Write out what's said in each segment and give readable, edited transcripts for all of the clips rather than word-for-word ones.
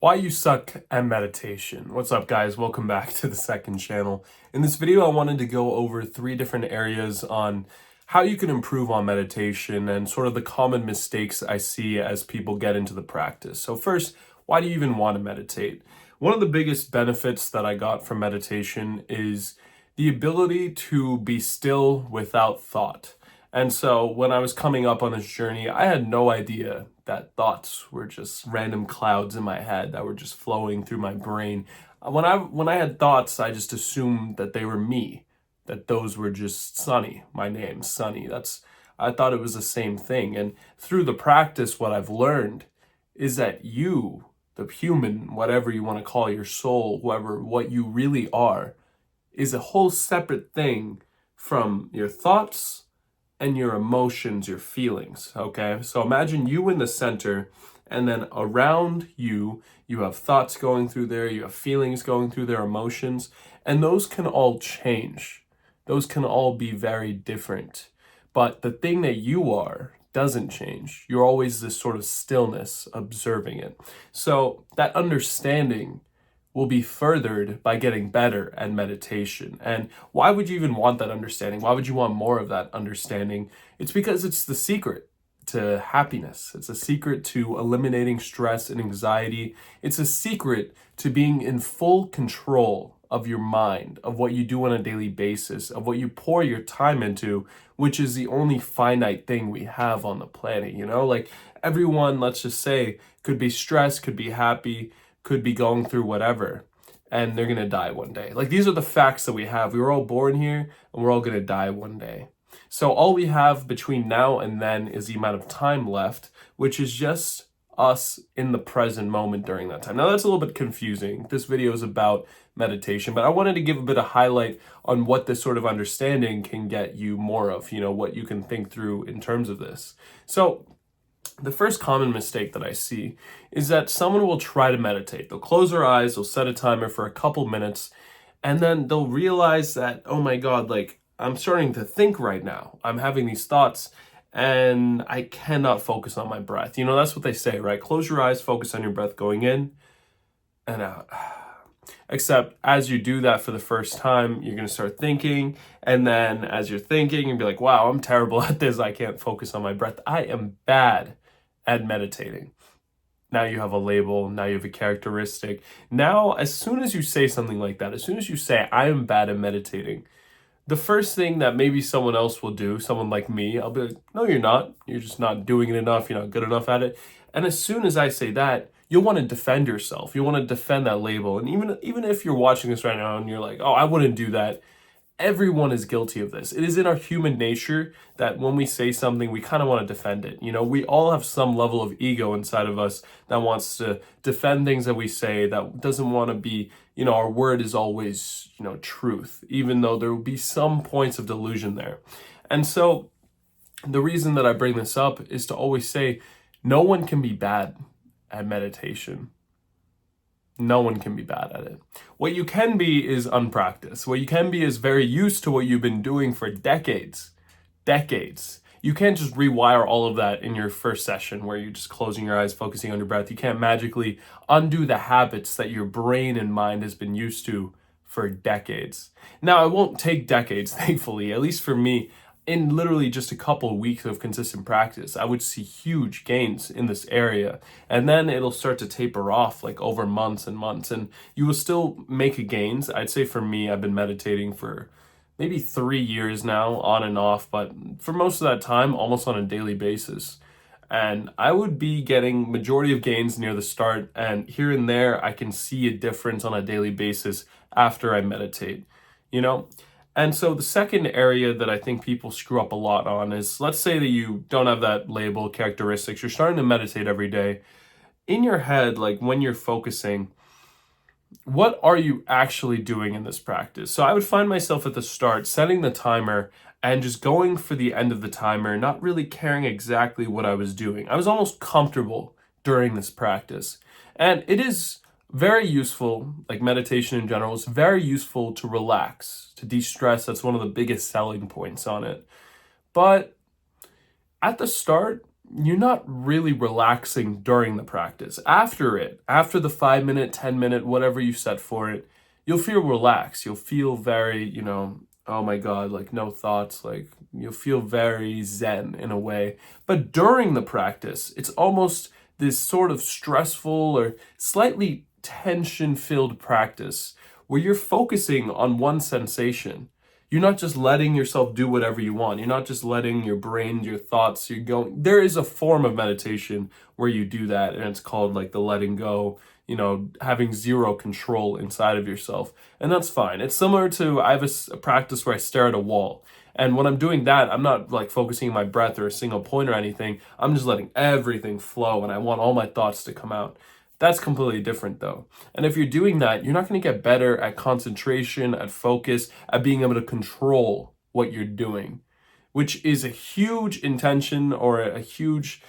Why you suck at meditation. What's up, guys? Welcome back to the second channel. In this video, I wanted to go over 3 different areas on how you can improve on meditation and sort of the common mistakes I see as people get into the practice. So first, why do you even want to meditate? One of the biggest benefits that I got from meditation is the ability to be still without thought. And so when I was coming up on this journey, I had no idea that thoughts were just random clouds in my head that were just flowing through my brain. When I had thoughts, I just assumed that they were me, that those were just Sunny. My name, Sunny. I thought it was the same thing. And through the practice, what I've learned is that you, the human, whatever you want to call your soul, whoever, what you really are, is a whole separate thing from your thoughts and your emotions, your feelings, okay? So imagine you in the center, and then around you, you have thoughts going through there, you have feelings going through there, emotions, and those can all change. Those can all be very different. But the thing that you are doesn't change. You're always this sort of stillness observing it. So that understanding will be furthered by getting better at meditation. And why would you even want that understanding? Why would you want more of that understanding? It's because it's the secret to happiness. It's a secret to eliminating stress and anxiety. It's a secret to being in full control of your mind, of what you do on a daily basis, of what you pour your time into, which is the only finite thing we have on the planet. Like everyone, let's just say, could be stressed, could be happy, could be going through whatever, and they're gonna die one day. Like, these are the facts that we have. We were all born here and we're all gonna die one day. So all we have between now and then is the amount of time left, which is just us in the present moment during that time. Now that's a little bit confusing. This video is about meditation, but I wanted to give a bit of highlight on what this sort of understanding can get you more of, what you can think through in terms of this. So the first common mistake that I see is that someone will try to meditate. They'll close their eyes, they'll set a timer for a couple minutes, and then they'll realize that, oh my God, like I'm starting to think right now. I'm having these thoughts and I cannot focus on my breath. That's what they say, right? Close your eyes, focus on your breath going in and out. Except as you do that for the first time, you're going to start thinking. And then as you're thinking, you'll be like, wow, I'm terrible at this. I can't focus on my breath. I am bad at meditating. Now you have a label. Now you have a characteristic. Now, as soon as you say something like that, as soon as you say, I am bad at meditating, the first thing that maybe someone else will do, someone like me, I'll be like, no, you're not. You're just not doing it enough. You're not good enough at it. And as soon as I say that, you'll want to defend yourself. You want to defend that label. And even if you're watching this right now and you're like, oh, I wouldn't do that. Everyone is guilty of this. It is in our human nature that when we say something, we kind of want to defend it. We all have some level of ego inside of us that wants to defend things that we say, that doesn't want to be, our word is always, truth, even though there will be some points of delusion there. And so the reason that I bring this up is to always say, no one can be bad at meditation. No one can be bad at it. What you can be is unpracticed. What you can be is very used to what you've been doing for decades. Decades. You can't just rewire all of that in your first session where you're just closing your eyes, focusing on your breath. You can't magically undo the habits that your brain and mind has been used to for decades. Now, it won't take decades, thankfully, at least for me. In literally just a couple of weeks of consistent practice, I would see huge gains in this area. And then it'll start to taper off like over months and months. And you will still make gains. I'd say for me, I've been meditating for maybe 3 years now, on and off, but for most of that time, almost on a daily basis. And I would be getting majority of gains near the start. And here and there, I can see a difference on a daily basis after I meditate, And so the second area that I think people screw up a lot on is, let's say that you don't have that label, characteristics, you're starting to meditate every day. In your head, like when you're focusing, what are you actually doing in this practice? So I would find myself at the start setting the timer and just going for the end of the timer, not really caring exactly what I was doing. I was almost comfortable during this practice. And it is very useful, like meditation in general, it's very useful to relax, to de-stress. That's one of the biggest selling points on it. But at the start, you're not really relaxing during the practice. After the 5 minute, 10 minute, whatever you set for it, you'll feel relaxed. You'll feel very, oh my God, like no thoughts, like you'll feel very zen in a way. But during the practice, it's almost this sort of stressful or slightly tension-filled practice where you're focusing on one sensation. You're not just letting yourself do whatever you want. You're not just letting your brain, your thoughts, you're going. There is a form of meditation where you do that, and it's called like the letting go, having zero control inside of yourself. And that's fine. It's similar to, I have a practice where I stare at a wall. And when I'm doing that, I'm not like focusing on my breath or a single point or anything. I'm just letting everything flow, and I want all my thoughts to come out. That's completely different though. And if you're doing that, you're not going to get better at concentration, at focus, at being able to control what you're doing, which is a huge intention or a huge,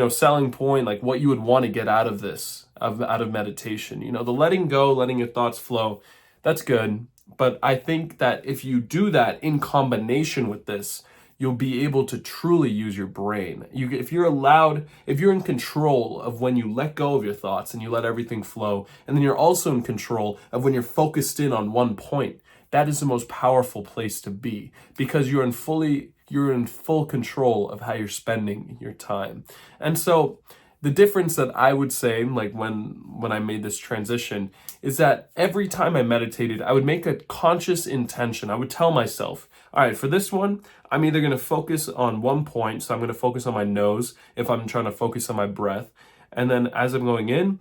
selling point, like what you would want to get out of this, out of meditation. The letting go, letting your thoughts flow, that's good. But I think that if you do that in combination with this, you'll be able to truly use your brain. If you're in control of when you let go of your thoughts and you let everything flow, and then you're also in control of when you're focused in on one point, that is the most powerful place to be, because you're in full control of how you're spending your time. And so the difference that I would say, like when I made this transition, is that every time I meditated, I would make a conscious intention. I would tell myself, all right, for this one, I'm either going to focus on one point. So I'm going to focus on my nose if I'm trying to focus on my breath. And then as I'm going in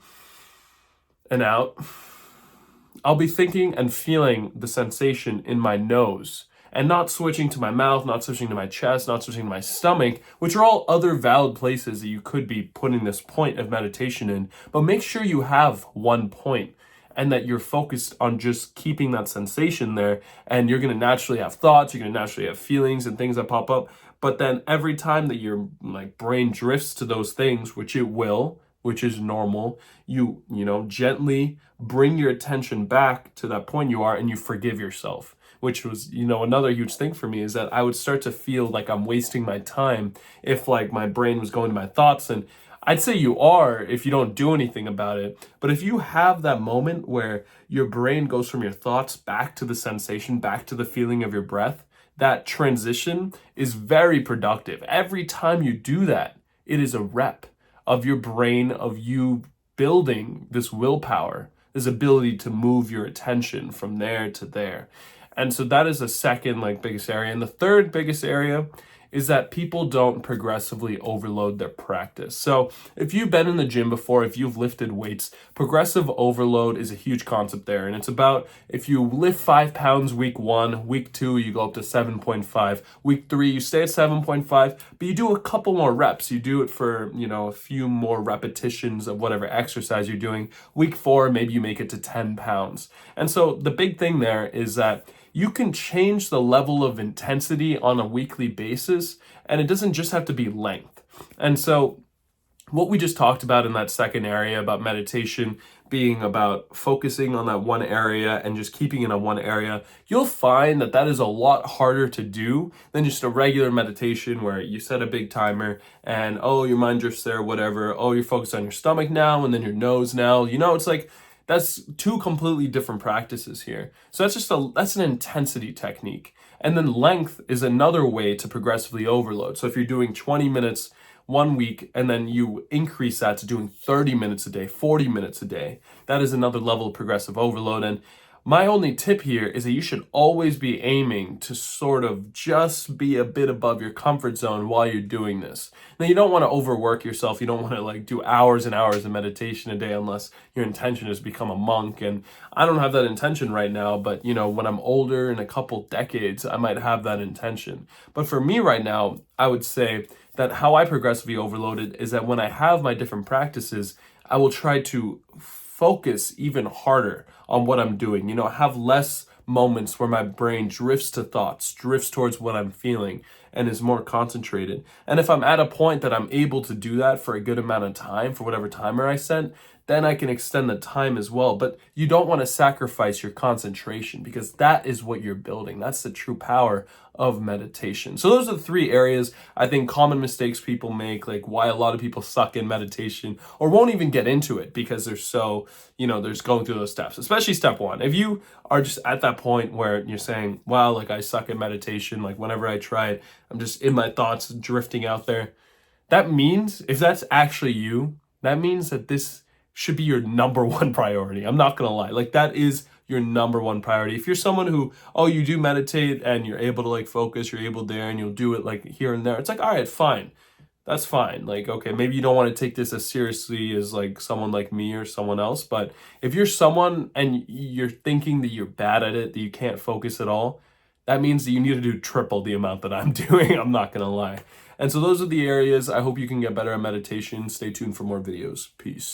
and out, I'll be thinking and feeling the sensation in my nose, and not switching to my mouth, not switching to my chest, not switching to my stomach, which are all other valid places that you could be putting this point of meditation in. But make sure you have one point and that you're focused on just keeping that sensation there. And you're going to naturally have thoughts, you're going to naturally have feelings and things that pop up. But then every time that your brain drifts to those things, which it will, which is normal, you gently bring your attention back to that point you are, and you forgive yourself. Which was, another huge thing for me, is that I would start to feel like I'm wasting my time if my brain was going to my thoughts. And I'd say you are if you don't do anything about it. But if you have that moment where your brain goes from your thoughts back to the sensation, back to the feeling of your breath, that transition is very productive. Every time you do that, it is a rep of your brain, of you building this willpower, this ability to move your attention from there to there. And so that is the second biggest area. And the third biggest area is that people don't progressively overload their practice. So if you've been in the gym before, if you've lifted weights, progressive overload is a huge concept there. And it's about, if you lift 5 pounds week 1, week 2, you go up to 7.5, week 3, you stay at 7.5, but you do a couple more reps. You do it for, a few more repetitions of whatever exercise you're doing. Week 4, maybe you make it to 10 pounds. And so the big thing there is that you can change the level of intensity on a weekly basis, and it doesn't just have to be length. And so what we just talked about in that second area about meditation being about focusing on that one area and just keeping it on one area, you'll find that that is a lot harder to do than just a regular meditation where you set a big timer and, your mind drifts there, whatever. You're focused on your stomach now and then your nose now. It's like, that's two completely different practices here. So that's an intensity technique. And then length is another way to progressively overload. So if you're doing 20 minutes 1 week and then you increase that to doing 30 minutes a day, 40 minutes a day, that is another level of progressive overload. And my only tip here is that you should always be aiming to sort of just be a bit above your comfort zone while you're doing this. Now, you don't want to overwork yourself. You don't want to do hours and hours of meditation a day unless your intention is to become a monk. And I don't have that intention right now, but when I'm older, in a couple decades, I might have that intention. But for me right now, I would say that how I progressively overloaded is that when I have my different practices, I will try to focus even harder on what I'm doing, have less moments where my brain drifts to thoughts, drifts towards what I'm feeling. and is more concentrated. And if I'm at a point that I'm able to do that for a good amount of time, for whatever timer I set, then I can extend the time as well. But you don't want to sacrifice your concentration, because that is what you're building. That's the true power of meditation. So those are the three areas I think common mistakes people make, like why a lot of people suck in meditation or won't even get into it because they're so, they're just going through those steps, especially step one. If you are just at that point where you're saying, wow, like I suck at meditation, like whenever I try it, I'm just in my thoughts drifting out there. That means, if that's actually you, that means that this should be your number one priority. I'm not gonna lie. Like that is your number one priority. If you're someone who, oh, you do meditate and you're able to like focus, you're able there and you'll do it like here and there, it's like, all right, fine. That's fine. Like, okay, maybe you don't want to take this as seriously as like someone like me or someone else. But if you're someone and you're thinking that you're bad at it, that you can't focus at all, that means that you need to do triple the amount that I'm doing. I'm not gonna lie. And so those are the areas. I hope you can get better at meditation. Stay tuned for more videos. Peace.